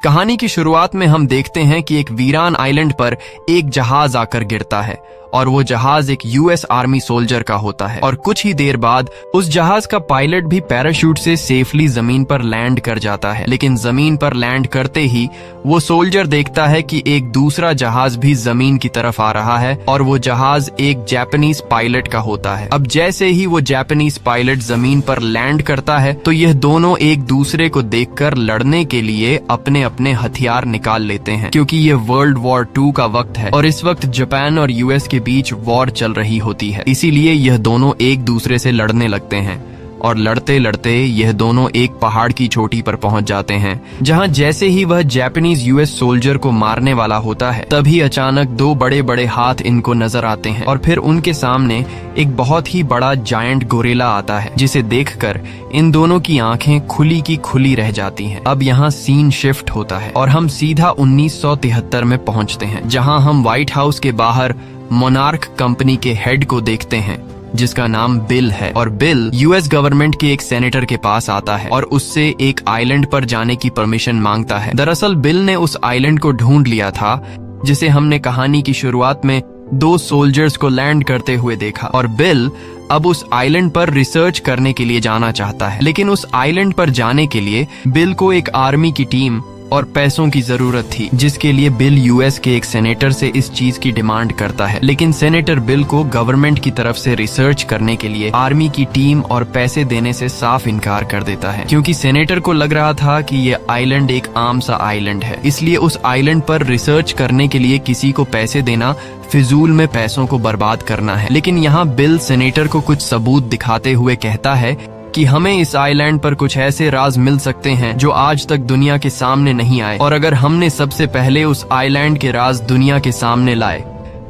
कहानी की शुरुआत में हम देखते हैं कि एक वीरान आइलैंड पर एक जहाज आकर गिरता है और वो जहाज एक यूएस आर्मी सोल्जर का होता है। और कुछ ही देर बाद उस जहाज का पायलट भी पैराशूट से सेफली जमीन पर लैंड कर जाता है। लेकिन जमीन पर लैंड करते ही वो सोल्जर देखता है कि एक दूसरा जहाज भी जमीन की तरफ आ रहा है और वो जहाज एक जापानीज पायलट का होता है। अब जैसे ही वो जापानीज पायलट जमीन पर लैंड करता है तो यह दोनों एक दूसरे को देखकर लड़ने के लिए अपने अपने हथियार निकाल लेते हैं, क्योंकि ये वर्ल्ड वॉर 2 का वक्त है और इस वक्त जापान और यूएस के बीच वॉर चल रही होती है। इसीलिए यह दोनों एक दूसरे से लड़ने लगते हैं और लड़ते लड़ते यह दोनों एक पहाड़ की चोटी पर पहुंच जाते हैं, जहां जैसे ही वह जापानीज यूएस सोल्जर को मारने वाला होता है तभी अचानक दो बड़े बड़े हाथ इनको नजर आते हैं और फिर उनके सामने एक बहुत ही बड़ा जायंट गोरिल्ला आता है, जिसे देखकर इन दोनों की आंखें खुली की खुली रह जाती हैं। अब यहाँ सीन शिफ्ट होता है और हम सीधा 1973 में पहुंचते हैं, जहां हम व्हाइट हाउस के बाहर मोनार्क कंपनी के हेड को देखते हैं जिसका नाम बिल है। और बिल यूएस गवर्नमेंट के एक सेनेटर के पास आता है और उससे एक आइलैंड पर जाने की परमिशन मांगता है। दरअसल बिल ने उस आइलैंड को ढूंढ लिया था जिसे हमने कहानी की शुरुआत में 2 सोल्जर्स को लैंड करते हुए देखा और बिल अब उस आइलैंड पर रिसर्च करने के लिए जाना चाहता है। लेकिन उस आइलैंड पर जाने के लिए बिल को एक आर्मी की टीम और पैसों की जरूरत थी, जिसके लिए बिल यूएस के एक सेनेटर से इस चीज की डिमांड करता है। लेकिन सेनेटर बिल को गवर्नमेंट की तरफ से रिसर्च करने के लिए आर्मी की टीम और पैसे देने से साफ इनकार कर देता है, क्योंकि सेनेटर को लग रहा था कि ये आइलैंड एक आम सा आइलैंड है, इसलिए उस आइलैंड पर रिसर्च करने के लिए किसी को पैसे देना फिजूल में पैसों को बर्बाद करना है। लेकिन यहाँ बिल सेनेटर को कुछ सबूत दिखाते हुए कहता है कि हमें इस आइलैंड पर कुछ ऐसे राज मिल सकते हैं जो आज तक दुनिया के सामने नहीं आए, और अगर हमने सबसे पहले उस आइलैंड के राज दुनिया के सामने लाए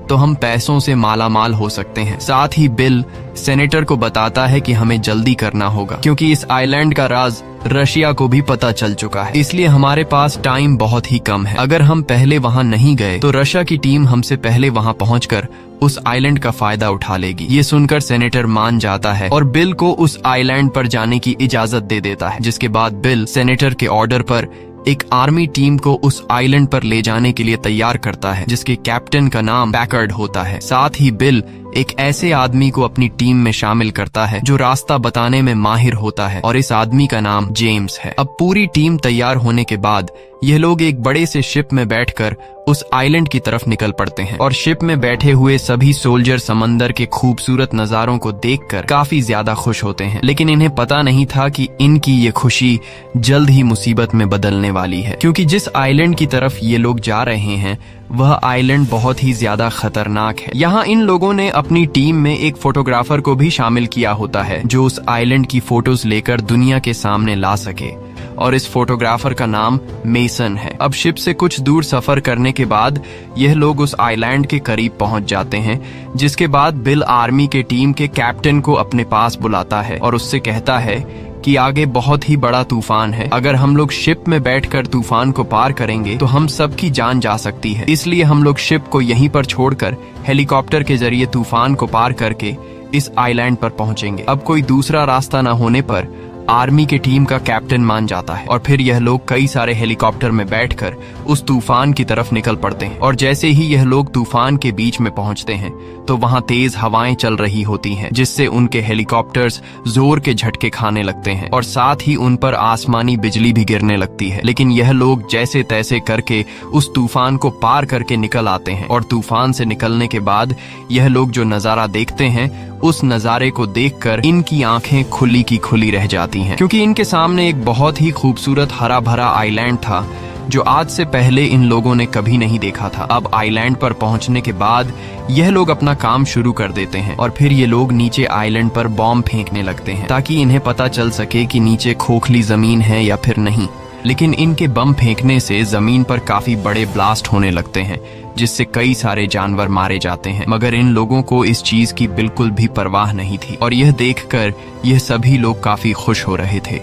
तो हम पैसों से मालामाल हो सकते हैं। साथ ही बिल सेनेटर को बताता है कि हमें जल्दी करना होगा, क्योंकि इस आइलैंड का राज रशिया को भी पता चल चुका है, इसलिए हमारे पास टाइम बहुत ही कम है। अगर हम पहले वहां नहीं गए तो रशिया की टीम हमसे पहले वहां पहुंचकर उस आइलैंड का फायदा उठा लेगी। ये सुनकर सेनेटर मान जाता है और बिल को उस आइलैंड पर जाने की इजाजत दे देता है, जिसके बाद बिल सेनेटर के ऑर्डर पर एक आर्मी टीम को उस आइलैंड पर ले जाने के लिए तैयार करता है, जिसके कैप्टन का नाम पैकर्ड होता है। साथ ही बिल एक ऐसे आदमी को अपनी टीम में शामिल करता है जो रास्ता बताने में माहिर होता है और इस आदमी का नाम जेम्स है। अब पूरी टीम तैयार होने के बाद यह लोग एक बड़े से शिप में बैठकर उस आइलैंड की तरफ निकल पड़ते हैं और शिप में बैठे हुए सभी सोल्जर समंदर के खूबसूरत नजारों को देखकर काफी ज्यादा खुश होते हैं। लेकिन इन्हें पता नहीं था कि इनकी ये खुशी जल्द ही मुसीबत में बदलने वाली है, क्योंकि जिस आइलैंड की तरफ ये लोग जा रहे हैं वह आइलैंड बहुत ही ज्यादा खतरनाक है। यहाँ इन लोगों ने अपनी टीम में एक फोटोग्राफर को भी शामिल किया होता है जो उस आइलैंड की फोटोज लेकर दुनिया के सामने ला सके, और इस फोटोग्राफर का नाम मेसन है। अब शिप से कुछ दूर सफर करने के बाद यह लोग उस आइलैंड के करीब पहुंच जाते हैं, जिसके बाद बिल आर्मी के टीम के कैप्टन को अपने पास बुलाता है और उससे कहता है कि आगे बहुत ही बड़ा तूफान है। अगर हम लोग शिप में बैठकर तूफान को पार करेंगे तो हम सबकी जान जा सकती है, इसलिए हम लोग शिप को यहीं पर छोड़कर हेलीकॉप्टर के जरिए तूफान को पार करके इस आइलैंड पर पहुंचेंगे। अब कोई दूसरा रास्ता न होने पर आर्मी की टीम का कैप्टन मान जाता है और फिर यह लोग कई सारे हेलीकॉप्टर में बैठकर उस तूफान की तरफ निकल पड़ते हैं। और जैसे ही यह लोग तूफान के बीच में पहुंचते हैं तो वहां तेज हवाएं चल रही होती हैं, जिससे उनके हेलीकॉप्टर्स जोर के झटके खाने लगते हैं और साथ ही उन पर आसमानी बिजली भी गिरने लगती है। लेकिन यह लोग जैसे तैसे करके उस तूफान को पार करके निकल आते हैं और तूफान से निकलने के बाद यह लोग जो नजारा देखते हैं उस नजारे को देखकर इनकी आंखें खुली की खुली रह जाती हैं, क्योंकि इनके सामने एक बहुत ही खूबसूरत हरा भरा आइलैंड था जो आज से पहले इन लोगों ने कभी नहीं देखा था। अब आइलैंड पर पहुंचने के बाद यह लोग अपना काम शुरू कर देते हैं और फिर ये लोग नीचे आइलैंड पर बॉम्ब फेंकने लगते हैं ताकि इन्हें पता चल सके कि नीचे खोखली जमीन है या फिर नहीं। लेकिन इनके बम फेंकने से जमीन पर काफी बड़े ब्लास्ट होने लगते हैं, जिससे कई सारे जानवर मारे जाते हैं। मगर इन लोगों को इस चीज की बिल्कुल भी परवाह नहीं थी और यह देखकर यह सभी लोग काफी खुश हो रहे थे।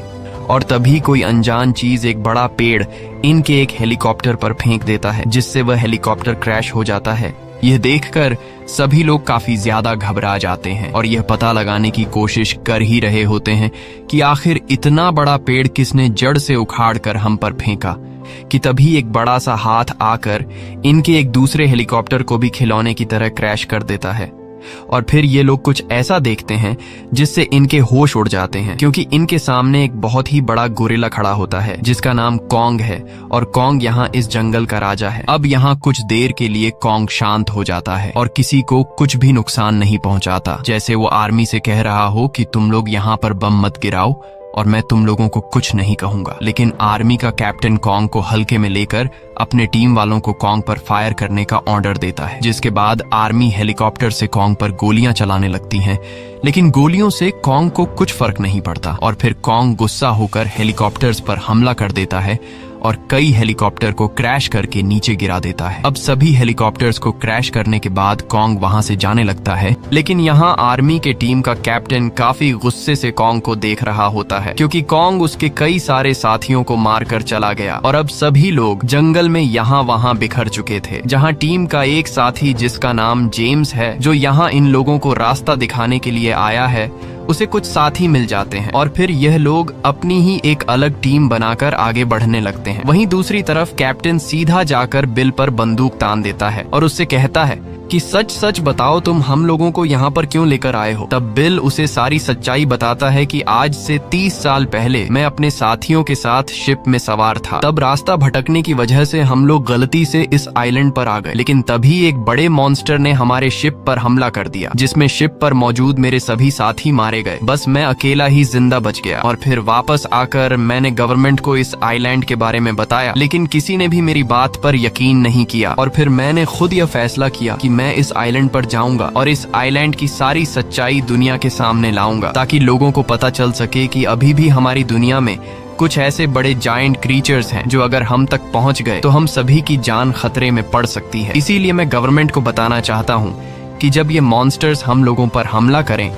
और तभी कोई अनजान चीज एक बड़ा पेड़ इनके एक हेलीकॉप्टर पर फेंक देता है, जिससे वह हेलीकॉप्टर क्रैश हो जाता है। यह देखकर सभी लोग काफी ज्यादा घबरा जाते हैं और यह पता लगाने की कोशिश कर ही रहे होते हैं कि आखिर इतना बड़ा पेड़ किसने जड़ से उखाड़ कर हम पर फेंका। कि तभी एक बड़ा सा हाथ आकर इनके एक दूसरे हेलीकॉप्टर को भी खिलौने की तरह क्रैश कर देता है। और फिर ये लोग कुछ ऐसा देखते हैं जिससे इनके होश उड़ जाते हैं, क्योंकि इनके सामने एक बहुत ही बड़ा गोरिल्ला खड़ा होता है जिसका नाम कॉन्ग है, और कॉन्ग यहाँ इस जंगल का राजा है। अब यहाँ कुछ देर के लिए कॉन्ग शांत हो जाता है और किसी को कुछ भी नुकसान नहीं पहुंचाता, जैसे वो आर्मी से कह रहा हो कि तुम लोग यहाँ पर बम मत गिराओ और मैं तुम लोगों को कुछ नहीं कहूंगा। लेकिन आर्मी का कैप्टन कॉन्ग को हल्के में लेकर अपने टीम वालों को कॉन्ग पर फायर करने का ऑर्डर देता है, जिसके बाद आर्मी हेलीकॉप्टर से कॉन्ग पर गोलियां चलाने लगती हैं, लेकिन गोलियों से कॉन्ग को कुछ फर्क नहीं पड़ता। और फिर कॉन्ग गुस्सा होकर हेलीकॉप्टर्स पर हमला कर देता है और कई हेलीकॉप्टर को क्रैश करके नीचे गिरा देता है। अब सभी हेलीकॉप्टर्स को क्रैश करने के बाद कॉन्ग वहां से जाने लगता है, लेकिन यहाँ आर्मी के टीम का कैप्टन काफी गुस्से से कॉन्ग को देख रहा होता है, क्योंकि कॉन्ग उसके कई सारे साथियों को मारकर चला गया और अब सभी लोग जंगल में यहाँ वहाँ बिखर चुके थे। जहाँ टीम का एक साथी जिसका नाम जेम्स है, जो यहाँ इन लोगों को रास्ता दिखाने के लिए आया है, उसे कुछ साथी मिल जाते हैं और फिर यह लोग अपनी ही एक अलग टीम बनाकर आगे बढ़ने लगते हैं। वहीं दूसरी तरफ कैप्टन सीधा जाकर बिल पर बंदूक तान देता है और उससे कहता है कि सच सच बताओ तुम हम लोगों को यहाँ पर क्यों लेकर आए हो। तब बिल उसे सारी सच्चाई बताता है कि आज से 30 साल पहले मैं अपने साथियों के साथ शिप में सवार था। तब रास्ता भटकने की वजह से हम लोग गलती से इस आइलैंड पर आ गए, लेकिन तभी एक बड़े मॉन्स्टर ने हमारे शिप पर हमला कर दिया, जिसमें शिप पर मौजूद मेरे सभी साथी मारे गए। बस मैं अकेला ही जिंदा बच गया और फिर वापस आकर मैंने गवर्नमेंट को इस आइलैंड के बारे में बताया, लेकिन किसी ने भी मेरी बात पर यकीन नहीं किया। और फिर मैंने खुद यह फैसला किया कि मैं इस आइलैंड पर जाऊंगा और इस आइलैंड की सारी सच्चाई दुनिया के सामने लाऊंगा, ताकि लोगों को पता चल सके कि अभी भी हमारी दुनिया में कुछ ऐसे बड़े जायंट क्रीचर्स हैं जो अगर हम तक पहुंच गए तो हम सभी की जान खतरे में पड़ सकती है। इसीलिए मैं गवर्नमेंट को बताना चाहता हूं कि जब ये मॉन्स्टर्स हम लोगों पर हमला करें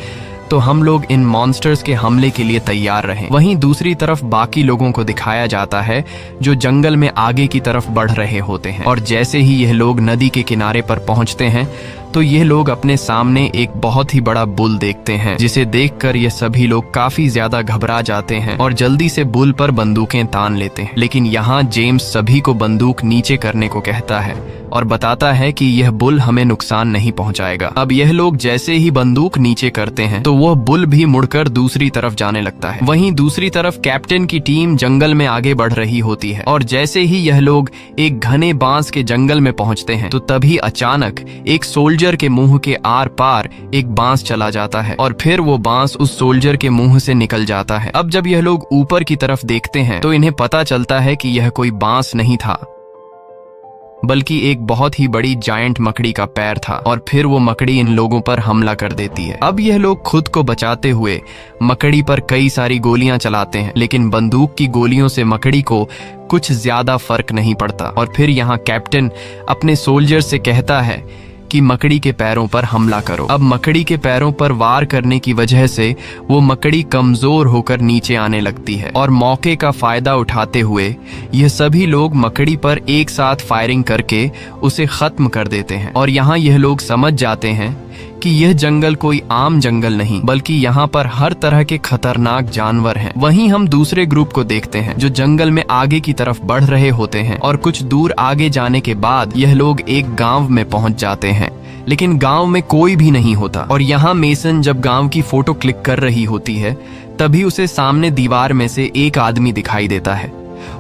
तो हम लोग इन मॉन्स्टर्स के हमले के लिए तैयार रहें। वहीं दूसरी तरफ बाकी लोगों को दिखाया जाता है जो जंगल में आगे की तरफ बढ़ रहे होते हैं, और जैसे ही यह लोग नदी के किनारे पर पहुंचते हैं तो यह लोग अपने सामने एक बहुत ही बड़ा बुल देखते हैं, जिसे देखकर ये सभी लोग काफी ज्यादा घबरा जाते हैं और जल्दी से बुल पर बंदूकें तान लेते हैं। लेकिन यहाँ जेम्स सभी को बंदूक नीचे करने को कहता है और बताता है कि यह बुल हमें नुकसान नहीं पहुंचाएगा। अब यह लोग जैसे ही बंदूक नीचे करते हैं तो वह बुल भी मुड़कर दूसरी तरफ जाने लगता है। वहीं दूसरी तरफ कैप्टन की टीम जंगल में आगे बढ़ रही होती है और जैसे ही यह लोग एक घने बांस के जंगल में पहुंचते हैं तो तभी अचानक एक सोल्जर के मुंह के आर पार एक बांस चला जाता है और फिर वो बांस उस सोल्जर के मुंह से निकल जाता है। अब जब यह लोग ऊपर की तरफ देखते हैं तो इन्हें पता चलता है कि यह कोई बांस नहीं था, बल्कि एक बहुत ही बड़ी जायंट मकड़ी का पैर था, और फिर वो मकड़ी इन लोगों पर हमला कर देती है। अब यह लोग खुद को बचाते हुए मकड़ी पर कई सारी गोलियां चलाते हैं, लेकिन बंदूक की गोलियों से मकड़ी को कुछ ज्यादा फर्क नहीं पड़ता। और फिर यहाँ कैप्टन अपने सोल्जर से कहता है कि मकड़ी के पैरों पर हमला करो। अब मकड़ी के पैरों पर वार करने की वजह से वो मकड़ी कमजोर होकर नीचे आने लगती है और मौके का फायदा उठाते हुए ये सभी लोग मकड़ी पर एक साथ फायरिंग करके उसे खत्म कर देते हैं। और यहाँ यह लोग समझ जाते हैं कि यह जंगल कोई आम जंगल नहीं, बल्कि यहाँ पर हर तरह के खतरनाक जानवर हैं। वहीं हम दूसरे ग्रुप को देखते हैं जो जंगल में आगे की तरफ बढ़ रहे होते हैं और कुछ दूर आगे जाने के बाद यह लोग एक गांव में पहुंच जाते हैं, लेकिन गांव में कोई भी नहीं होता। और यहाँ मेसन जब गांव की फोटो क्लिक कर रही होती है तभी उसे सामने दीवार में से एक आदमी दिखाई देता है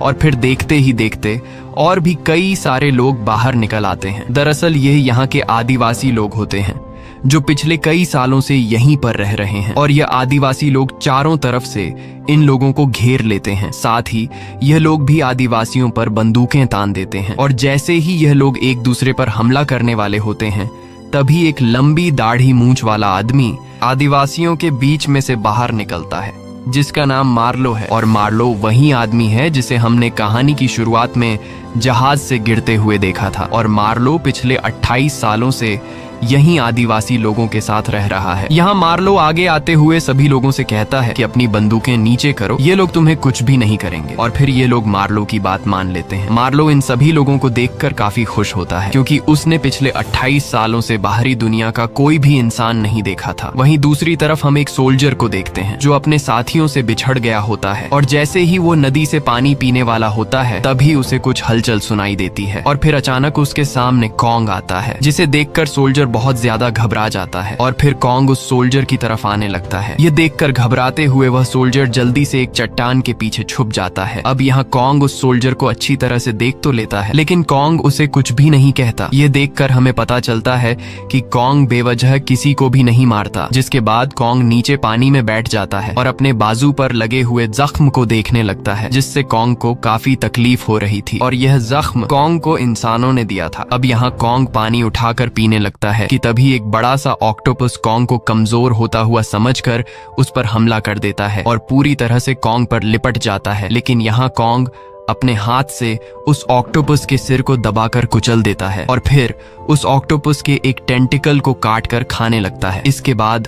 और फिर देखते ही देखते और भी कई सारे लोग बाहर निकल आते हैं। दरअसल ये यहाँ के आदिवासी लोग होते हैं जो पिछले कई सालों से यहीं पर रह रहे हैं, और यह आदिवासी लोग चारों तरफ से इन लोगों को घेर लेते हैं। साथ ही यह लोग भी आदिवासियों पर बंदूकें तान देते हैं, और जैसे ही यह लोग एक दूसरे पर हमला करने वाले होते हैं तभी एक लंबी दाढ़ी मूंछ वाला आदमी आदिवासियों के बीच में से बाहर निकलता है, जिसका नाम मार्लो है। और मार्लो वही आदमी है जिसे हमने कहानी की शुरुआत में जहाज से गिरते हुए देखा था। और मार्लो पिछले 28 सालों से यहीं आदिवासी लोगों के साथ रह रहा है। यहाँ मार्लो आगे आते हुए सभी लोगों से कहता है कि अपनी बंदूकें नीचे करो, ये लोग तुम्हें कुछ भी नहीं करेंगे। और फिर ये लोग मार्लो की बात मान लेते हैं। मार्लो इन सभी लोगों को देखकर काफी खुश होता है, क्योंकि उसने पिछले 28 सालों से बाहरी दुनिया का कोई भी इंसान नहीं देखा था। वहीं दूसरी तरफ हम एक सोल्जर को देखते हैं जो अपने साथियों से बिछड़ गया होता है, और जैसे ही वो नदी से पानी पीने वाला होता है तभी उसे कुछ हलचल सुनाई देती है, और फिर अचानक उसके सामने कॉन्ग आता है, जिसे देखकर सोल्जर बहुत ज्यादा घबरा जाता है। और फिर कॉन्ग उस सोल्जर की तरफ आने लगता है। ये देखकर घबराते हुए वह सोल्जर जल्दी से एक चट्टान के पीछे छुप जाता है। अब यहाँ कॉन्ग उस सोल्जर को अच्छी तरह से देख तो लेता है, लेकिन कॉन्ग उसे कुछ भी नहीं कहता। ये देखकर हमें पता चलता है कि कॉन्ग बेवजह किसी को भी नहीं मारता। जिसके बाद कॉन्ग नीचे पानी में बैठ जाता है और अपने बाजू पर लगे हुए जख्म को देखने लगता है, जिससे कॉन्ग को काफी तकलीफ हो रही थी, और यह जख्म कॉन्ग को इंसानों ने दिया था। अब यहाँ कॉन्ग पानी उठाकर पीने लगता है कि तभी एक बड़ा सा ऑक्टोपस कॉन्ग को कमजोर होता हुआ समझकर उस पर हमला कर देता है और पूरी तरह से कॉन्ग पर लिपट जाता है। लेकिन यहाँ कॉन्ग अपने हाथ से उस ऑक्टोपस के सिर को दबाकर कुचल देता है और फिर उस ऑक्टोपस के एक टेंटिकल को काटकर खाने लगता है। इसके बाद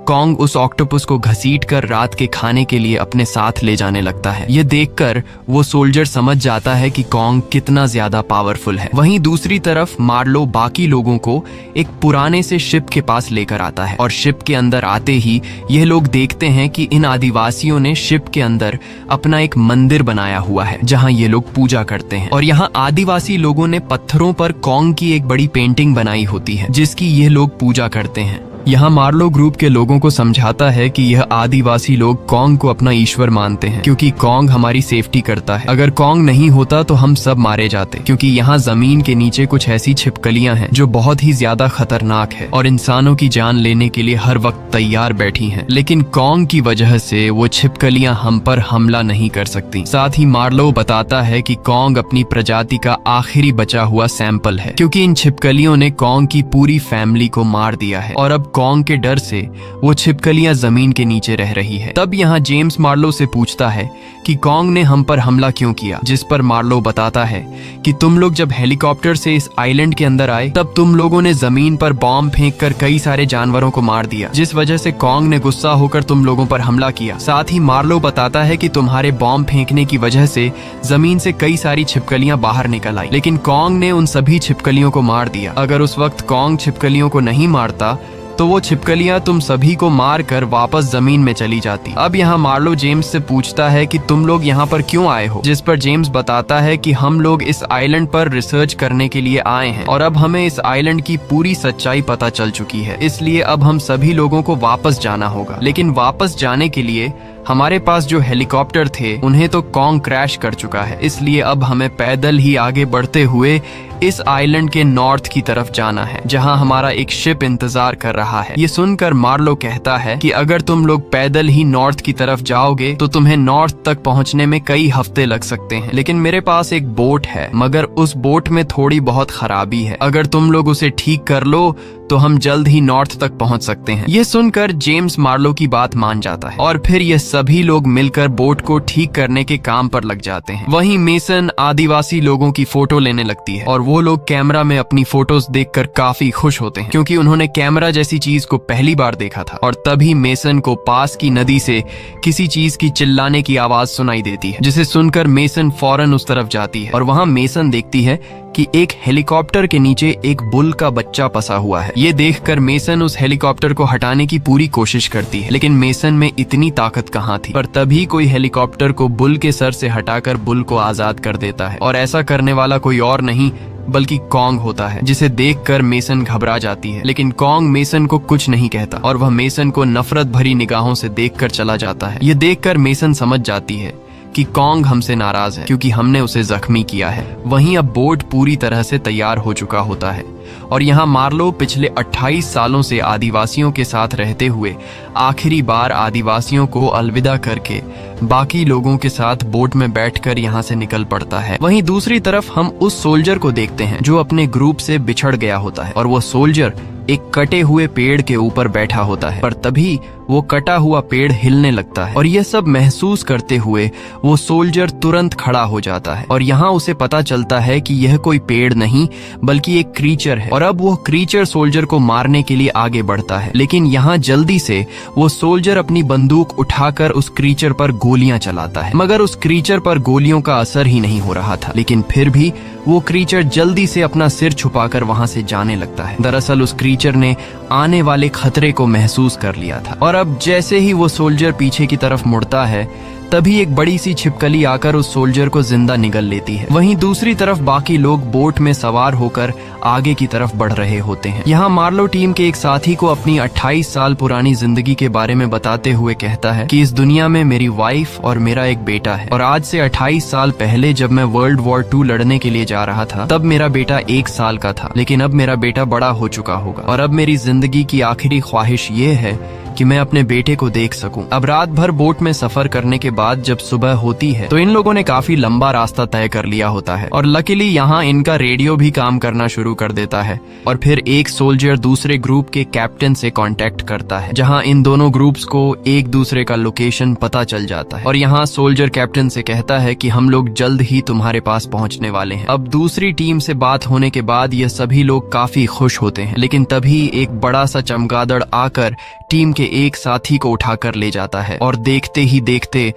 कॉन्ग उस ऑक्टोपस को घसीटकर रात के खाने के लिए अपने साथ ले जाने लगता है। ये देखकर वो सोल्जर समझ जाता है कि कॉन्ग कितना ज्यादा पावरफुल है। वहीं दूसरी तरफ मार्लो बाकी लोगों को एक पुराने से शिप के पास लेकर आता है, और शिप के अंदर आते ही यह लोग देखते हैं कि इन आदिवासियों ने शिप के अंदर अपना एक मंदिर बनाया हुआ है जहाँ ये लोग पूजा करते हैं। और यहाँ आदिवासी लोगों ने पत्थरों पर कॉन्ग की एक बड़ी पेंटिंग बनाई होती है जिसकी ये लोग पूजा करते हैं। यहाँ मार्लो ग्रुप के लोगों को समझाता है कि यह आदिवासी लोग कॉन्ग को अपना ईश्वर मानते हैं, क्योंकि कॉन्ग हमारी सेफ्टी करता है। अगर कॉन्ग नहीं होता तो हम सब मारे जाते, क्योंकि यहाँ जमीन के नीचे कुछ ऐसी छिपकलियां हैं जो बहुत ही ज्यादा खतरनाक है और इंसानों की जान लेने के लिए हर वक्त तैयार बैठी हैं। लेकिन कॉन्ग की वजह से वो छिपकलियां हम पर हमला नहीं कर सकती। साथ ही मार्लो बताता है कि कॉन्ग अपनी प्रजाति का आखिरी बचा हुआ सैंपल है, क्योंकि इन छिपकलियों ने कॉन्ग की पूरी फैमिली को मार दिया है और अब कॉन्ग के डर से वो छिपकलियां जमीन के नीचे रह रही है। तब यहाँ जेम्स मार्लो से पूछता है कि कॉन्ग ने हम पर हमला क्यों किया, जिस पर मार्लो बताता है कि तुम लोग जब हेलीकॉप्टर से इस आइलैंड के अंदर आए तब तुम लोगों ने जमीन पर बॉम्ब फेंककर कई सारे जानवरों को मार दिया, जिस वजह से कॉन्ग ने गुस्सा होकर तुम लोगों पर हमला किया। साथ ही मार्लो बताता है कि तुम्हारे बॉम्ब फेंकने की वजह से जमीन से कई सारी छिपकलियां बाहर निकल आई, लेकिन कॉन्ग ने उन सभी छिपकलियों को मार दिया। अगर उस वक्त कॉन्ग छिपकलियों को नहीं मारता तो वो छिपकलियां तुम सभी को मार कर वापस जमीन में चली जाती। अब यहाँ मार्लो जेम्स से पूछता है कि तुम लोग यहाँ पर क्यों आए हो, जिस पर जेम्स बताता है कि हम लोग इस आइलैंड पर रिसर्च करने के लिए आए हैं और अब हमें इस आइलैंड की पूरी सच्चाई पता चल चुकी है, इसलिए अब हम सभी लोगों को वापस जाना होगा। लेकिन वापस जाने के लिए हमारे पास जो हेलीकॉप्टर थे उन्हें तो कॉन्ग क्रैश कर चुका है, इसलिए अब हमें पैदल ही आगे बढ़ते हुए इस आइलैंड के नॉर्थ की तरफ जाना है, जहां हमारा एक शिप इंतजार कर रहा है। ये सुनकर मार्लो कहता है कि अगर तुम लोग पैदल ही नॉर्थ की तरफ जाओगे तो तुम्हें नॉर्थ तक पहुंचने में कई हफ्ते लग सकते हैं, लेकिन मेरे पास एक बोट है, मगर उस बोट में थोड़ी बहुत खराबी है। अगर तुम लोग उसे ठीक कर लो तो हम जल्द ही नॉर्थ तक पहुंच सकते हैं। ये सुनकर जेम्स मार्लो की बात मान जाता है और फिर ये सभी लोग मिलकर बोट को ठीक करने के काम पर लग जाते हैं। वहीं मेसन आदिवासी लोगों की फोटो लेने लगती है और वो लोग कैमरा में अपनी फोटोज देखकर काफी खुश होते हैं, क्योंकि उन्होंने कैमरा जैसी चीज को पहली बार देखा था। और तभी मेसन को पास की नदी से किसी चीज की चिल्लाने की आवाज सुनाई देती है, जिसे सुनकर मेसन फौरन उस तरफ जाती है और वहां मेसन देखती है कि एक हेलीकॉप्टर के नीचे एक बुल का बच्चा फंसा हुआ है। ये देखकर मेसन उस हेलीकॉप्टर को हटाने की पूरी कोशिश करती है, लेकिन मेसन में इतनी ताकत कहाँ थी। पर तभी कोई हेलीकॉप्टर को बुल के सर से हटाकर बुल को आजाद कर देता है, और ऐसा करने वाला कोई और नहीं बल्कि कॉन्ग होता है, जिसे देखकर मेसन घबरा जाती है। लेकिन कॉन्ग मेसन को कुछ नहीं कहता और वह मेसन को नफरत भरी निगाहों से देखकर चला जाता है। ये देखकर मेसन समझ जाती है कि कॉन्ग हमसे नाराज है क्योंकि हमने उसे जख्मी किया है। वहीं अब बोट पूरी तरह से तैयार हो चुका होता है और यहाँ मार्लो पिछले 28 सालों से आदिवासियों के साथ रहते हुए आखिरी बार आदिवासियों को अलविदा करके बाकी लोगों के साथ बोट में बैठकर यहाँ से निकल पड़ता है। वहीं दूसरी तरफ हम उस सोल्जर को देखते हैं जो अपने ग्रुप से बिछड़ गया होता है और वो सोल्जर एक कटे हुए पेड़ के ऊपर बैठा होता है। पर तभी वो कटा हुआ पेड़ हिलने लगता है और यह सब महसूस करते हुए वो सोल्जर तुरंत खड़ा हो जाता है और यहाँ उसे पता चलता है कि यह कोई पेड़ नहीं बल्कि एक क्रीचर है। और अब वो क्रीचर सोल्जर को मारने के लिए आगे बढ़ता है, लेकिन यहाँ जल्दी से वो सोल्जर अपनी बंदूक उठाकर उस क्रीचर पर गोलियां चलाता है, मगर उस क्रीचर पर गोलियों का असर ही नहीं हो रहा था। लेकिन फिर भी वो क्रीचर जल्दी से अपना सिर छुपाकर वहां से जाने लगता है। दरअसल उस क्रीचर ने आने वाले खतरे को महसूस कर लिया था और अब जैसे ही वो सोल्जर पीछे की तरफ मुड़ता है तभी एक बड़ी सी छिपकली आकर उस सोल्जर को जिंदा निगल लेती है। वहीं दूसरी तरफ बाकी लोग बोट में सवार होकर आगे की तरफ बढ़ रहे होते हैं। यहाँ मार्लो टीम के एक साथी को अपनी 28 साल पुरानी जिंदगी के बारे में बताते हुए कहता है कि इस दुनिया में मेरी वाइफ और मेरा एक बेटा है और आज से 28 साल पहले जब मैं वर्ल्ड वॉर 2 लड़ने के लिए जा रहा था तब मेरा बेटा 1 साल का था, लेकिन अब मेरा बेटा बड़ा हो चुका होगा और अब मेरी जिंदगी की आखिरी ख्वाहिश ये है कि मैं अपने बेटे को देख सकूं। अब रात भर बोट में सफर करने के बाद जब सुबह होती है तो इन लोगों ने काफी लंबा रास्ता तय कर लिया होता है और लकीली यहाँ इनका रेडियो भी काम करना शुरू कर देता है और फिर एक सोल्जर दूसरे ग्रुप के कैप्टन से कांटेक्ट करता है, जहाँ इन दोनों ग्रुप्स को एक दूसरे का लोकेशन पता चल जाता है और यहाँ सोल्जर कैप्टन से कहता है कि हम लोग जल्द ही तुम्हारे पास पहुँचने वाले हैं। अब दूसरी टीम से बात होने के बाद ये सभी लोग काफी खुश होते हैं, लेकिन तभी एक बड़ा सा चमगादड़ आकर टीम के एक साथी को उठाकर ले जाता है और देखते ही देखते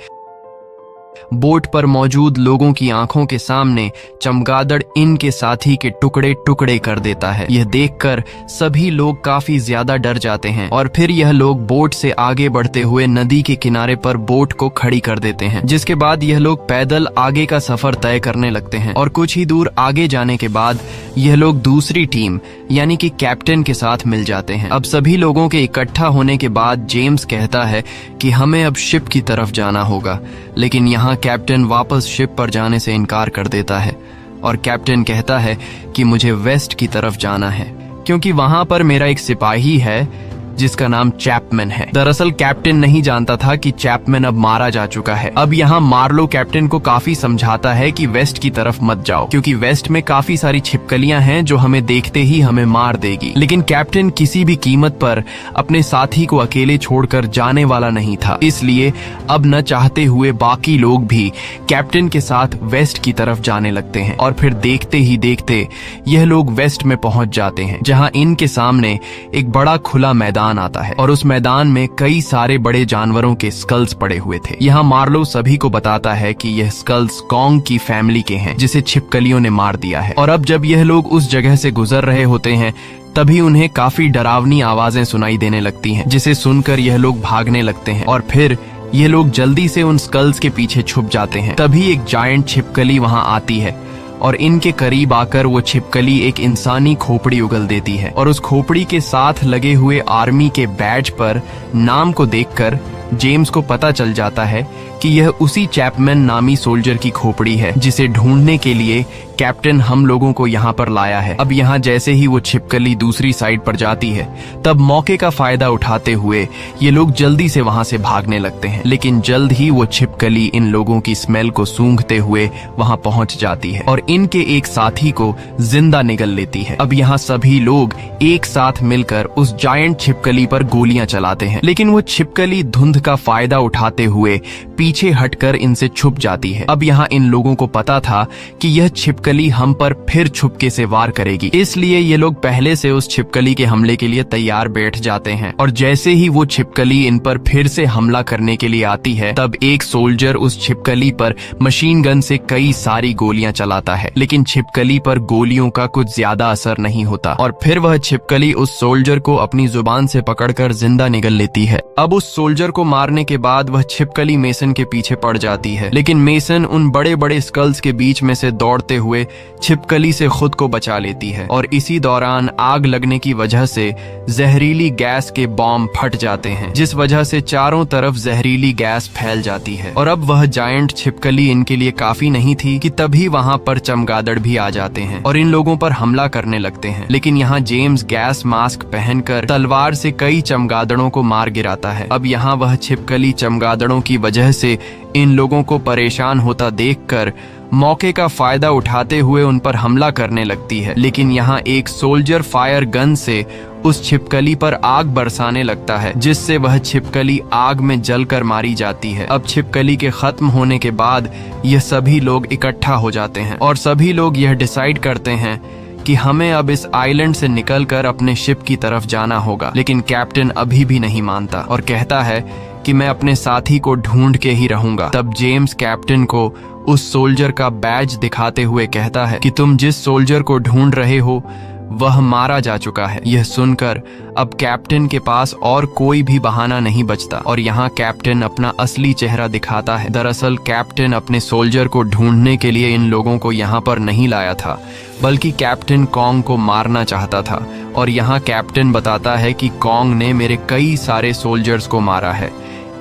बोट पर मौजूद लोगों की आंखों के सामने चमगादड़ इनके साथी के टुकड़े टुकड़े कर देता है। यह देखकर सभी लोग काफी ज्यादा डर जाते हैं और फिर यह लोग बोट से आगे बढ़ते हुए नदी के किनारे पर बोट को खड़ी कर देते हैं, जिसके बाद यह लोग पैदल आगे का सफर तय करने लगते हैं और कुछ ही दूर आगे जाने के बाद यह लोग दूसरी टीम यानी कि कैप्टन के साथ मिल जाते हैं। अब सभी लोगों के इकट्ठा होने के बाद जेम्स कहता है कि हमें अब शिप की तरफ जाना होगा, लेकिन यहाँ कैप्टन वापस शिप पर जाने से इनकार कर देता है और कैप्टन कहता है कि मुझे वेस्ट की तरफ जाना है क्योंकि वहां पर मेरा एक सिपाही है जिसका नाम चैपमैन है। दरअसल कैप्टन नहीं जानता था कि चैपमैन अब मारा जा चुका है। अब यहाँ मार्लो कैप्टन को काफी समझाता है कि वेस्ट की तरफ मत जाओ क्योंकि वेस्ट में काफी सारी छिपकलियां हैं जो हमें देखते ही हमें मार देगी, लेकिन कैप्टन किसी भी कीमत पर अपने साथी को अकेले छोड़कर जाने वाला नहीं था, इसलिए अब न चाहते हुए बाकी लोग भी कैप्टन के साथ वेस्ट की तरफ जाने लगते हैं और फिर देखते ही देखते यह लोग वेस्ट में पहुंच जाते हैं, जहाँ इनके सामने एक बड़ा खुला मैदान आता है और उस मैदान में कई सारे बड़े जानवरों के स्कल्स पड़े हुए थे। यहाँ मार्लो सभी को बताता है कि यह स्कल्स कॉन्ग की फैमिली के हैं जिसे छिपकलियों ने मार दिया है और अब जब यह लोग उस जगह से गुजर रहे होते हैं तभी उन्हें काफी डरावनी आवाजें सुनाई देने लगती हैं, जिसे सुनकर यह लोग भागने लगते हैं और फिर ये लोग जल्दी से उन स्कल्स के पीछे छुप जाते हैं। तभी एक जायंट छिपकली वहां आती है और इनके करीब आकर वो छिपकली एक इंसानी खोपड़ी उगल देती है और उस खोपड़ी के साथ लगे हुए आर्मी के बैज पर नाम को देखकर जेम्स को पता चल जाता है कि यह उसी चैपमैन नामी सोल्जर की खोपड़ी है जिसे ढूंढने के लिए कैप्टन हम लोगों को यहाँ पर लाया है। अब यहाँ जैसे ही वो छिपकली दूसरी साइड पर जाती है तब मौके का फायदा उठाते हुए ये लोग जल्दी से वहां से भागने लगते हैं, लेकिन जल्द ही वो छिपकली इन लोगों की स्मेल को सूंघते हुए वहां पहुंच जाती है और इनके एक साथी को जिंदा निगल लेती है। अब यहाँ सभी लोग एक साथ मिलकर उस जायंट छिपकली पर गोलियां चलाते हैं, लेकिन वो छिपकली धुंध का फायदा उठाते हुए पीछे हटकर इनसे छुप जाती है। अब यहाँ इन लोगों को पता था कि यह छिपकली हम पर फिर छुपके से वार करेगी, इसलिए ये लोग पहले से उस छिपकली के हमले के लिए तैयार बैठ जाते हैं और जैसे ही वो छिपकली इन पर फिर से हमला करने के लिए आती है तब एक सोल्जर उस छिपकली पर मशीन गन से कई सारी गोलियां चलाता है, लेकिन छिपकली पर गोलियों का कुछ ज्यादा असर नहीं होता और फिर वह छिपकली उस सोल्जर को अपनी जुबान से पकड़कर जिंदा निगल लेती है। अब उस सोल्जर को मारने के बाद वह छिपकली मेसन के पीछे पड़ जाती है, लेकिन मेसन उन बड़े बड़े स्कल्स के बीच में से दौड़ते हुए छिपकली से खुद को बचा लेती है और इसी दौरान आग लगने की वजह से जहरीली गैस के बॉम्ब फट जाते हैं, जिस वजह से चारों तरफ जहरीली गैस फैल जाती है और अब वह जायंट छिपकली इनके लिए काफी नहीं थी कि तभी वहां पर चमगादड़ भी आ जाते हैं और इन लोगों पर हमला करने लगते हैं, लेकिन यहाँ जेम्स गैस मास्क पहनकर तलवार से कई चमगादड़ों को मार गिराता है। अब यहाँ वह छिपकली चमगादड़ों की वजह से इन लोगों को परेशान होता देखकर मौके का फायदा उठाते हुए उन पर हमला करने लगती है। लेकिन यहाँ एक सोल्जर फायर गन से उस छिपकली पर आग बरसाने लगता है, जिससे वह छिपकली आग में जलकर मारी जाती है। अब छिपकली के खत्म होने के बाद यह सभी लोग इकट्ठा हो जाते हैं और सभी लोग यह डिसाइड करते हैं कि हमें अब इस आइलैंड से निकलकर अपने शिप की तरफ जाना होगा। लेकिन कैप्टन अभी भी नहीं मानता और कहता है कि मैं अपने साथी को ढूंढ के ही रहूंगा। तब जेम्स कैप्टन को उस सोल्जर का बैज दिखाते हुए कहता है कि तुम जिस सोल्जर को ढूंढ रहे हो वह मारा जा चुका है। यह सुनकर अब कैप्टन के पास और कोई भी बहाना नहीं बचता और यहाँ कैप्टन अपना असली चेहरा दिखाता है। दरअसल कैप्टन अपने सोल्जर को ढूंढने के लिए इन लोगों को यहाँ पर नहीं लाया था, बल्कि कैप्टन कॉन्ग को मारना चाहता था। और यहाँ कैप्टन बताता है कि कॉन्ग ने मेरे कई सारे सोल्जर्स को मारा है,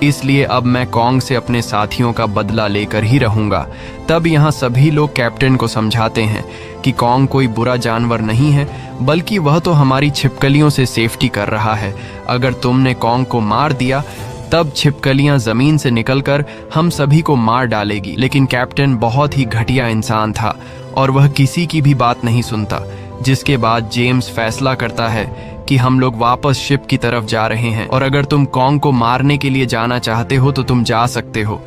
इसलिए अब मैं कॉन्ग से अपने साथियों का बदला लेकर ही रहूंगा। तब यहाँ सभी लोग कैप्टन को समझाते हैं कि कॉन्ग कोई बुरा जानवर नहीं है, बल्कि वह तो हमारी छिपकलियों से सेफ्टी कर रहा है। अगर तुमने कॉन्ग को मार दिया तब छिपकलियां जमीन से निकलकर हम सभी को मार डालेगी। लेकिन कैप्टन बहुत ही घटिया इंसान था और वह किसी की भी बात नहीं सुनता, जिसके बाद जेम्स फैसला करता है कि हम लोग वापस शिप की तरफ जा रहे हैं और अगर तुम कॉन्ग को मारने के लिए जाना चाहते हो तो तुम जा सकते हो।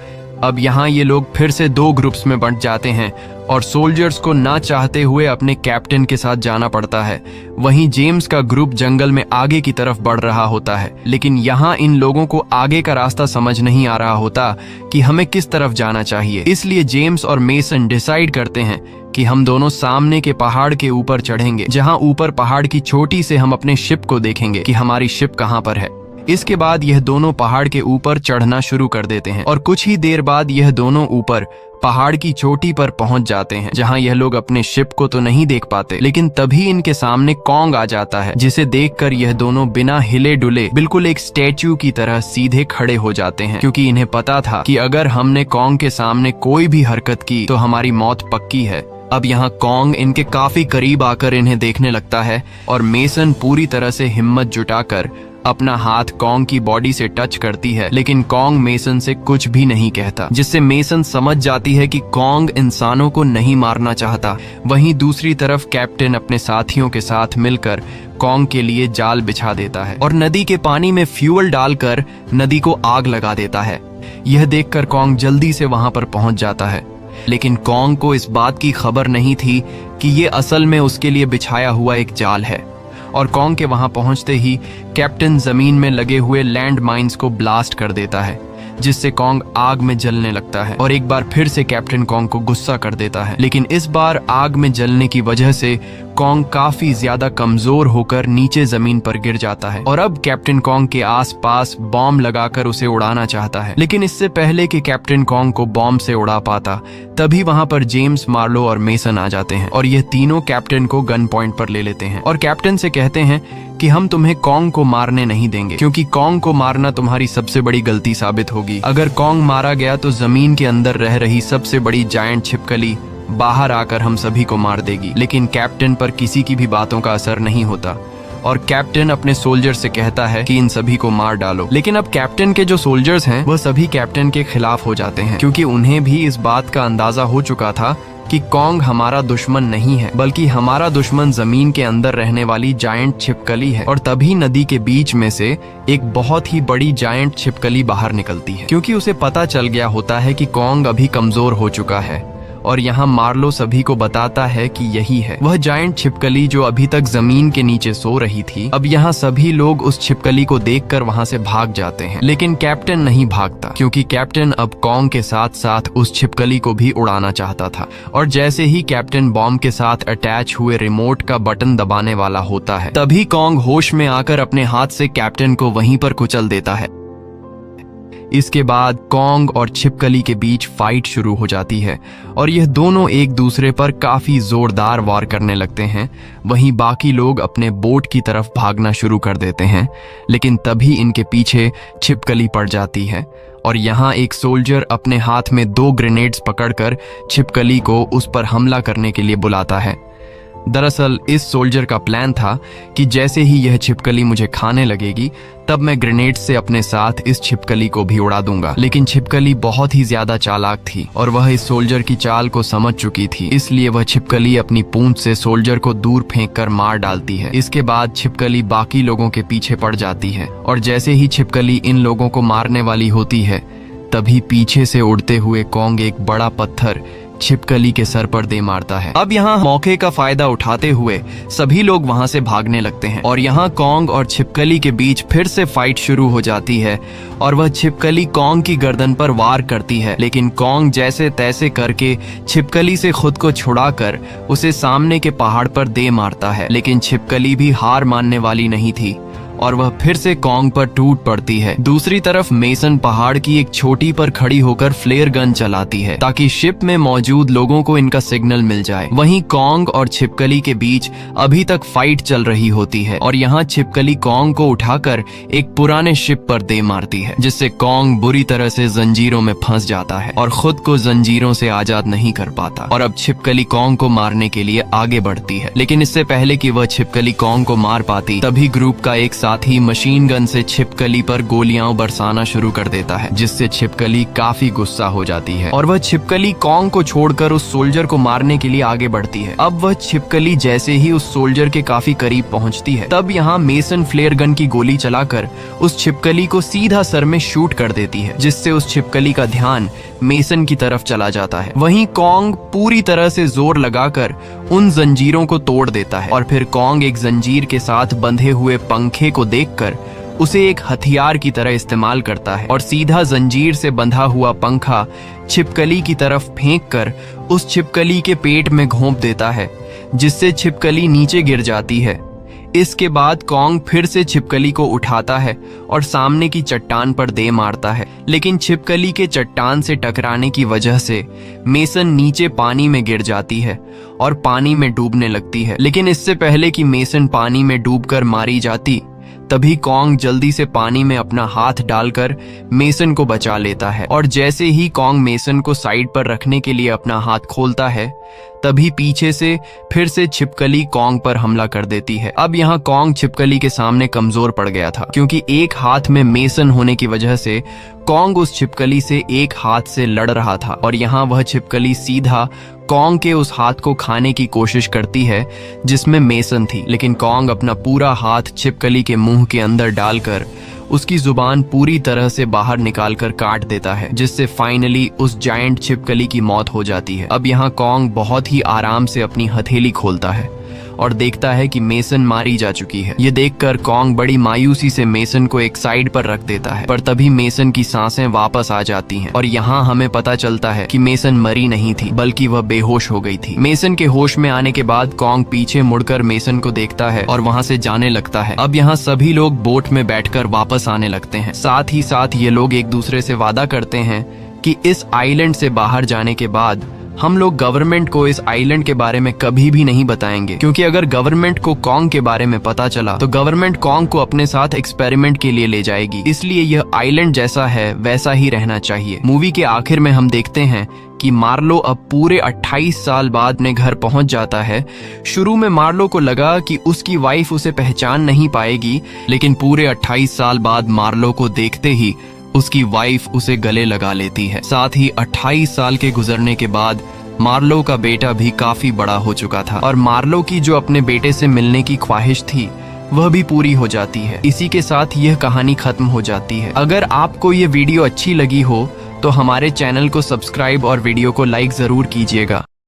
अब यहाँ ये लोग फिर से दो ग्रुप्स में बंट जाते हैं और सोल्जर्स को ना चाहते हुए अपने कैप्टन के साथ जाना पड़ता है। वहीं जेम्स का ग्रुप जंगल में आगे की तरफ बढ़ रहा होता है, लेकिन यहाँ इन लोगों को आगे का रास्ता समझ नहीं आ रहा होता कि हमें किस तरफ जाना चाहिए। इसलिए जेम्स और मेसन डिसाइड करते हैं कि हम दोनों सामने के पहाड़ के ऊपर चढ़ेंगे, जहाँ ऊपर पहाड़ की चोटी से हम अपने शिप को देखेंगे कि हमारी शिप कहाँ पर है। इसके बाद यह दोनों पहाड़ के ऊपर चढ़ना शुरू कर देते हैं और कुछ ही देर बाद यह दोनों ऊपर पहाड़ की चोटी पर पहुंच जाते हैं, जहां यह लोग अपने शिप को तो नहीं देख पाते। लेकिन तभी इनके सामने कॉन्ग आ जाता है, जिसे देखकर यह दोनों बिना हिले डुले बिल्कुल एक स्टैच्यू की तरह सीधे खड़े हो जाते हैं, क्योंकि इन्हें पता था कि अगर हमने कॉन्ग के सामने कोई भी हरकत की तो हमारी मौत पक्की है। अब यहाँ कॉन्ग इनके काफी करीब आकर इन्हें देखने लगता है और मेसन पूरी तरह से हिम्मत जुटाकर अपना हाथ कॉन्ग की बॉडी से टच करती है, लेकिन कॉन्ग मेसन से कुछ भी नहीं कहता, जिससे मेसन समझ जाती है कि कॉन्ग इंसानों को नहीं मारना चाहता। वहीं दूसरी तरफ कैप्टन अपने साथियों के साथ मिलकर कॉन्ग के लिए जाल बिछा देता है और नदी के पानी में फ्यूल डालकर नदी को आग लगा देता है। यह देखकर कॉन्ग जल्दी से वहां पर पहुंच जाता है, लेकिन कॉन्ग को इस बात की खबर नहीं थी कि ये असल में उसके लिए बिछाया हुआ एक जाल है। और कॉन्ग के वहां पहुंचते ही कैप्टन जमीन में लगे हुए लैंड माइंस को ब्लास्ट कर देता है, जिससे कॉन्ग आग में जलने लगता है और एक बार फिर से कैप्टन कॉन्ग को गुस्सा कर देता है। लेकिन इस बार आग में जलने की वजह से कॉन्ग काफी ज्यादा कमजोर होकर नीचे जमीन पर गिर जाता है और अब कैप्टन कॉन्ग के आसपास बॉम्ब लगाकर उसे उड़ाना चाहता है। लेकिन इससे पहले कि कैप्टन कॉन्ग को बॉम्ब से उड़ा पाता, तभी वहां पर जेम्स, मार्लो और मेसन आ जाते हैं और यह तीनों कैप्टन को गन पॉइंट पर ले लेते हैं और कैप्टन से कहते हैं कि हम तुम्हें कॉन्ग को मारने नहीं देंगे, क्योंकि कॉन्ग को मारना तुम्हारी सबसे बड़ी गलती साबित होगी। अगर कॉन्ग मारा गया तो जमीन के अंदर रह रही सबसे बड़ी जायंट छिपकली बाहर आकर हम सभी को मार देगी। लेकिन कैप्टन पर किसी की भी बातों का असर नहीं होता और कैप्टन अपने सोल्जर से कहता है कि इन सभी को मार डालो। लेकिन अब कैप्टन के जो सोल्जर्स हैं वह सभी कैप्टन के खिलाफ हो जाते हैं, क्योंकि उन्हें भी इस बात का अंदाजा हो चुका था कि कॉन्ग हमारा दुश्मन नहीं है, बल्कि हमारा दुश्मन जमीन के अंदर रहने वाली जायंट छिपकली है। और तभी नदी के बीच में से एक बहुत ही बड़ी जायंट छिपकली बाहर निकलती है, क्योंकि उसे पता चल गया होता है कि कॉन्ग अभी कमजोर हो चुका है। और यहाँ मार्लो सभी को बताता है कि यही है वह जायंट छिपकली जो अभी तक जमीन के नीचे सो रही थी। अब यहाँ सभी लोग उस छिपकली को देखकर वहाँ से भाग जाते हैं, लेकिन कैप्टन नहीं भागता, क्योंकि कैप्टन अब कॉन्ग के साथ साथ उस छिपकली को भी उड़ाना चाहता था। और जैसे ही कैप्टन बॉम्ब के साथ अटैच हुए रिमोट का बटन दबाने वाला होता है, तभी कॉन्ग होश में आकर अपने हाथ से कैप्टन को वहीं पर कुचल देता है। इसके बाद कॉन्ग और छिपकली के बीच फाइट शुरू हो जाती है और यह दोनों एक दूसरे पर काफी जोरदार वार करने लगते हैं। वहीं बाकी लोग अपने बोट की तरफ भागना शुरू कर देते हैं, लेकिन तभी इनके पीछे छिपकली पड़ जाती है और यहाँ एक सोल्जर अपने हाथ में 2 ग्रेनेड्स पकड़कर छिपकली को उस पर हमला करने के लिए बुलाता है। दरअसल इस सोल्जर का प्लान था कि जैसे ही यह छिपकली मुझे खाने लगेगी तब मैं ग्रेनेड से अपने साथ इस छिपकली को भी उड़ा दूंगा। लेकिन छिपकली बहुत ही ज्यादा चालाक थी और वह इस सोल्जर की चाल को समझ चुकी थी, इसलिए वह छिपकली अपनी पूंछ से सोल्जर को दूर फेंक कर मार डालती है। इसके बाद छिपकली बाकी लोगों के पीछे पड़ जाती है और जैसे ही छिपकली इन लोगों को मारने वाली होती है तभी पीछे से उड़ते हुए कॉन्ग एक बड़ा पत्थर छिपकली के सर पर दे मारता है। अब यहाँ मौके का फायदा उठाते हुए सभी लोग वहाँ से भागने लगते हैं और यहाँ कॉन्ग और छिपकली के बीच फिर से फाइट शुरू हो जाती है और वह छिपकली कॉन्ग की गर्दन पर वार करती है। लेकिन कॉन्ग जैसे तैसे करके छिपकली से खुद को छुड़ाकर उसे सामने के पहाड़ पर दे मारता है। लेकिन छिपकली भी हार मानने वाली नहीं थी और वह फिर से कॉन्ग पर टूट पड़ती है। दूसरी तरफ मेसन पहाड़ की एक छोटी पर खड़ी होकर फ्लेयर गन चलाती है ताकि शिप में मौजूद लोगों को इनका सिग्नल मिल जाए। वहीं कॉन्ग और छिपकली के बीच अभी तक फाइट चल रही होती है और यहाँ छिपकली कॉन्ग को उठाकर एक पुराने शिप पर दे मारती है, जिससे कॉन्ग बुरी तरह से जंजीरों में फंस जाता है और खुद को जंजीरों से आजाद नहीं कर पाता। और अब छिपकली कॉन्ग को मारने के लिए आगे बढ़ती है, लेकिन इससे पहले कि वह छिपकली कॉन्ग को मार पाती तभी ग्रुप का एक साथ ही मशीन गन से छिपकली पर गोलियां बरसाना शुरू कर देता है, जिससे छिपकली काफी गुस्सा हो जाती है और वह छिपकली कॉन्ग को छोड़कर उस सोल्जर को मारने के लिए आगे बढ़ती है। अब वह छिपकली जैसे ही उस सोल्जर के काफी करीब पहुंचती है तब यहाँ मेसन फ्लेयर गन की गोली चलाकर उस छिपकली को सीधा सर में शूट कर देती है, जिससे उस छिपकली का ध्यान मेसन की तरफ चला जाता है। वहीं कॉन्ग पूरी तरह से जोर लगाकर उन जंजीरों को तोड़ देता है और फिर कॉन्ग एक जंजीर के साथ बंधे हुए पंखे को देखकर उसे एक हथियार की तरह इस्तेमाल करता है और सीधा जंजीर से बंधा हुआ पंखा छिपकली की तरफ फेंककर उस छिपकली के पेट में घोंप देता है, जिससे छिपकली नीचे गिर जाती है। इसके बाद कॉन्ग फिर से छिपकली को उठाता है और सामने की चट्टान पर दे मारता है, लेकिन छिपकली के चट्टान से टकराने की वजह से मेसन नीचे पानी में गिर जाती है और पानी में डूबने लगती है। लेकिन इससे पहले कि मेसन पानी में डूबकर मारी जाती तभी कॉन्ग जल्दी से पानी में अपना हाथ डालकर मेसन को बचा लेता है और जैसे ही कॉन्ग मेसन को साइड पर रखने के लिए अपना हाथ खोलता है तभी पीछे से फिर से छिपकली कॉन्ग पर हमला कर देती है। अब यहाँ कॉन्ग छिपकली के सामने कमजोर पड़ गया था, क्योंकि एक हाथ में मेसन होने की वजह से कॉन्ग उस छिपकली से एक हाथ से लड़ रहा था और यहाँ वह छिपकली सीधा कॉन्ग के उस हाथ को खाने की कोशिश करती है जिसमें मेसन थी। लेकिन कॉन्ग अपना पूरा हाथ छिपकली के मुंह के अंदर डालकर उसकी जुबान पूरी तरह से बाहर निकालकर काट देता है, जिससे फाइनली उस जायंट छिपकली की मौत हो जाती है। अब यहाँ कॉन्ग बहुत ही आराम से अपनी हथेली खोलता है और देखता है कि मेसन मारी जा चुकी है। ये देखकर कॉन्ग बड़ी मायूसी से मेसन को एक साइड पर रख देता है, पर तभी मेसन की सांसें वापस आ जाती हैं और यहाँ हमें पता चलता है कि मेसन मरी नहीं थी बल्कि वह बेहोश हो गई थी। मेसन के होश में आने के बाद कॉन्ग पीछे मुड़कर मेसन को देखता है और वहाँ से जाने लगता है। अब यहाँ सभी लोग बोट में बैठकर वापस आने लगते हैं। साथ ही साथ ये लोग एक दूसरे से वादा करते हैं कि इस आइलैंड से बाहर जाने के बाद हम लोग गवर्नमेंट को इस आइलैंड के बारे में कभी भी नहीं बताएंगे, क्योंकि अगर गवर्नमेंट को कॉन्ग के बारे में पता चला तो गवर्नमेंट कॉन्ग को अपने साथ एक्सपेरिमेंट के लिए ले जाएगी। इसलिए यह आइलैंड जैसा है वैसा ही रहना चाहिए। मूवी के आखिर में हम देखते हैं कि मार्लो अब पूरे 28 साल बाद अपने घर पहुंच जाता है। शुरू में मार्लो को लगा कि उसकी वाइफ उसे पहचान नहीं पाएगी, लेकिन पूरे 28 साल बाद मार्लो को देखते ही उसकी वाइफ उसे गले लगा लेती है। साथ ही 28 साल के गुजरने के बाद मार्लो का बेटा भी काफी बड़ा हो चुका था और मार्लो की जो अपने बेटे से मिलने की ख्वाहिश थी वह भी पूरी हो जाती है। इसी के साथ यह कहानी खत्म हो जाती है। अगर आपको ये वीडियो अच्छी लगी हो तो हमारे चैनल को सब्सक्राइब और वीडियो को लाइक जरूर कीजिएगा।